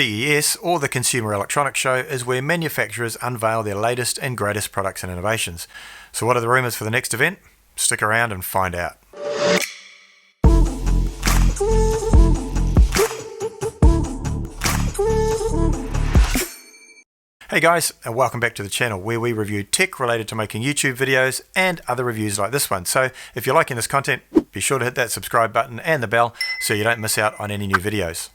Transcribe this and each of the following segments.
CES, or the Consumer Electronics Show, is where manufacturers unveil their latest and greatest products and innovations. So what are the rumours for the next event? Stick around and find out. Hey guys, and welcome back to the channel where we review tech related to making YouTube videos and other reviews like this one. So if you're liking this content, be sure to hit that subscribe button and the bell so you don't miss out on any new videos.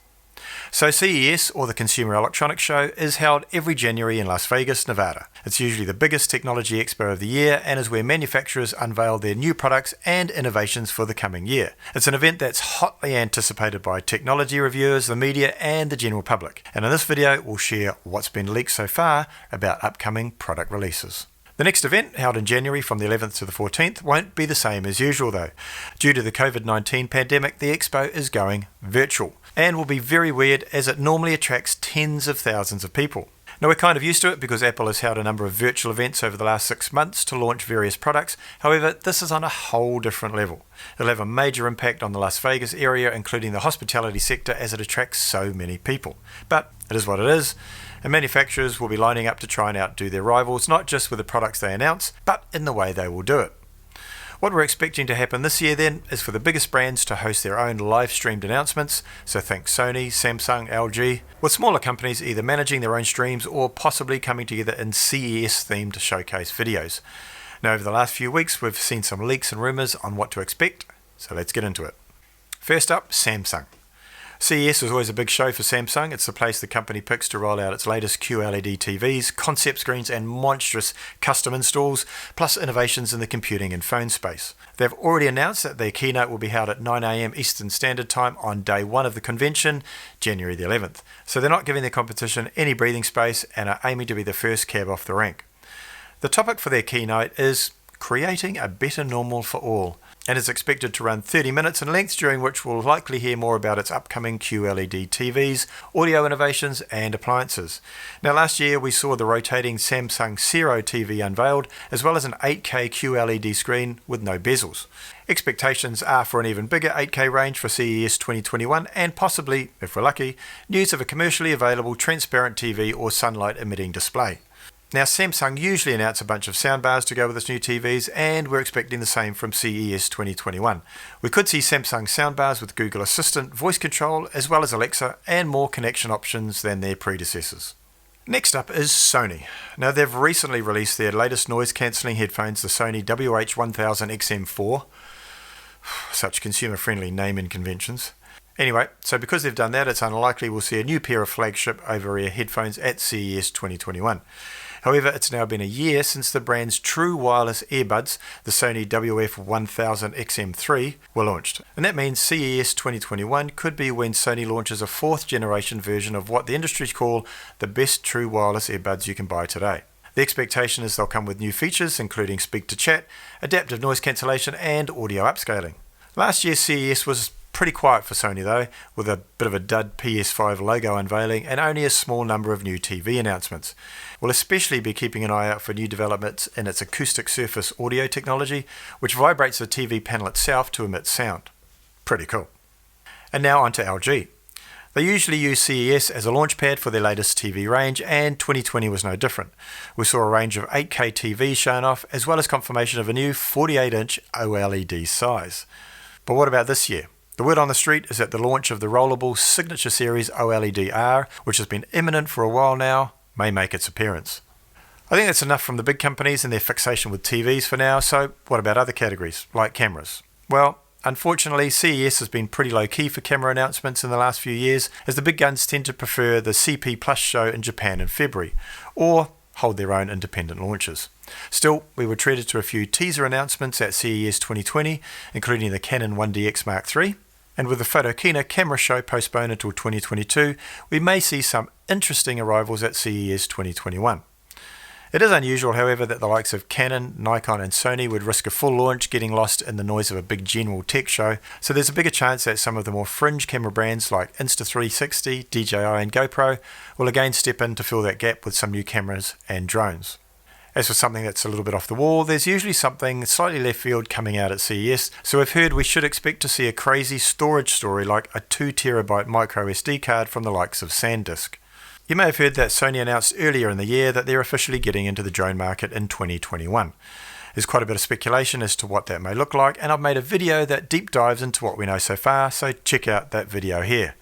So CES, or the Consumer Electronics Show, is held every January in Las Vegas, Nevada. It's usually the biggest technology expo of the year and is where manufacturers unveil their new products and innovations for the coming year. It's an event that's hotly anticipated by technology reviewers, the media and the general public. And in this video, we'll share what's been leaked so far about upcoming product releases. The next event, held in January from the 11th to the 14th, won't be the same as usual though. Due to the COVID-19 pandemic, the expo is going virtual and will be very weird as it normally attracts tens of thousands of people. Now we're kind of used to it because Apple has held a number of virtual events over the last 6 months to launch various products. However, this is on a whole different level. It'll have a major impact on the Las Vegas area, including the hospitality sector, as it attracts so many people. But it is what it is, and manufacturers will be lining up to try and outdo their rivals, not just with the products they announce, but in the way they will do it. What we're expecting to happen this year then is for the biggest brands to host their own live streamed announcements, so think Sony, Samsung, LG, with smaller companies either managing their own streams or possibly coming together in CES themed showcase videos. Now over the last few weeks we've seen some leaks and rumours on what to expect, so let's get into it. First up, Samsung. CES is always a big show for Samsung. It's the place the company picks to roll out its latest QLED TVs, concept screens and monstrous custom installs, plus innovations in the computing and phone space. They've already announced that their keynote will be held at 9 AM Eastern Standard Time on day one of the convention, January the 11th. So they're not giving their competition any breathing space and are aiming to be the first cab off the rank. The topic for their keynote is creating a better normal for all, and is expected to run 30 minutes in length, during which we'll likely hear more about its upcoming QLED TVs, audio innovations and appliances. Now last year we saw the rotating Samsung Zero TV unveiled, as well as an 8K QLED screen with no bezels. Expectations are for an even bigger 8K range for CES 2021 and possibly, if we're lucky, news of a commercially available transparent TV or sunlight emitting display. Now Samsung usually announce a bunch of soundbars to go with its new TVs, and we're expecting the same from CES 2021. We could see Samsung soundbars with Google Assistant, voice control, as well as Alexa, and more connection options than their predecessors. Next up is Sony. Now they've recently released their latest noise cancelling headphones, the Sony WH-1000XM4. Such consumer-friendly naming conventions. Anyway, so because they've done that, it's unlikely we'll see a new pair of flagship over-ear headphones at CES 2021. However, it's now been a year since the brand's true wireless earbuds, the Sony WF-1000XM3, were launched. And that means CES 2021 could be when Sony launches a 4th generation version of what the industry call the best true wireless earbuds you can buy today. The expectation is they'll come with new features including speak to chat, adaptive noise cancellation and audio upscaling. Last year's CES was pretty quiet for Sony though, with a bit of a dud PS5 logo unveiling and only a small number of new TV announcements. We'll especially be keeping an eye out for new developments in its acoustic surface audio technology, which vibrates the TV panel itself to emit sound. Pretty cool. And now on to LG. They usually use CES as a launchpad for their latest TV range, and 2020 was no different. We saw a range of 8K TVs shown off, as well as confirmation of a new 48-inch OLED size. But what about this year? The word on the street is that the launch of the rollable Signature Series OLED-R, which has been imminent for a while now, may make its appearance. I think that's enough from the big companies and their fixation with TVs for now, so what about other categories, like cameras? Well, unfortunately, CES has been pretty low-key for camera announcements in the last few years, as the big guns tend to prefer the CP Plus show in Japan in February, or hold their own independent launches. Still, we were treated to a few teaser announcements at CES 2020, including the Canon 1DX Mark III, and with the Photokina camera show postponed until 2022, we may see some interesting arrivals at CES 2021. It is unusual, however, that the likes of Canon, Nikon and Sony would risk a full launch getting lost in the noise of a big general tech show, so there's a bigger chance that some of the more fringe camera brands like Insta360, DJI and GoPro will again step in to fill that gap with some new cameras and drones. As for something that's a little bit off the wall, there's usually something slightly left field coming out at CES, so we've heard we should expect to see a crazy storage story like a 2TB micro SD card from the likes of SanDisk. You may have heard that Sony announced earlier in the year that they're officially getting into the drone market in 2021. There's quite a bit of speculation as to what that may look like, and I've made a video that deep dives into what we know so far, so check out that video here.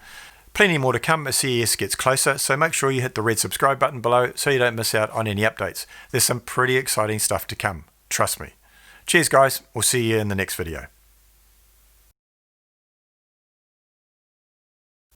Plenty more to come as CES gets closer, so make sure you hit the red subscribe button below so you don't miss out on any updates. There's some pretty exciting stuff to come, trust me. Cheers guys, we'll see you in the next video.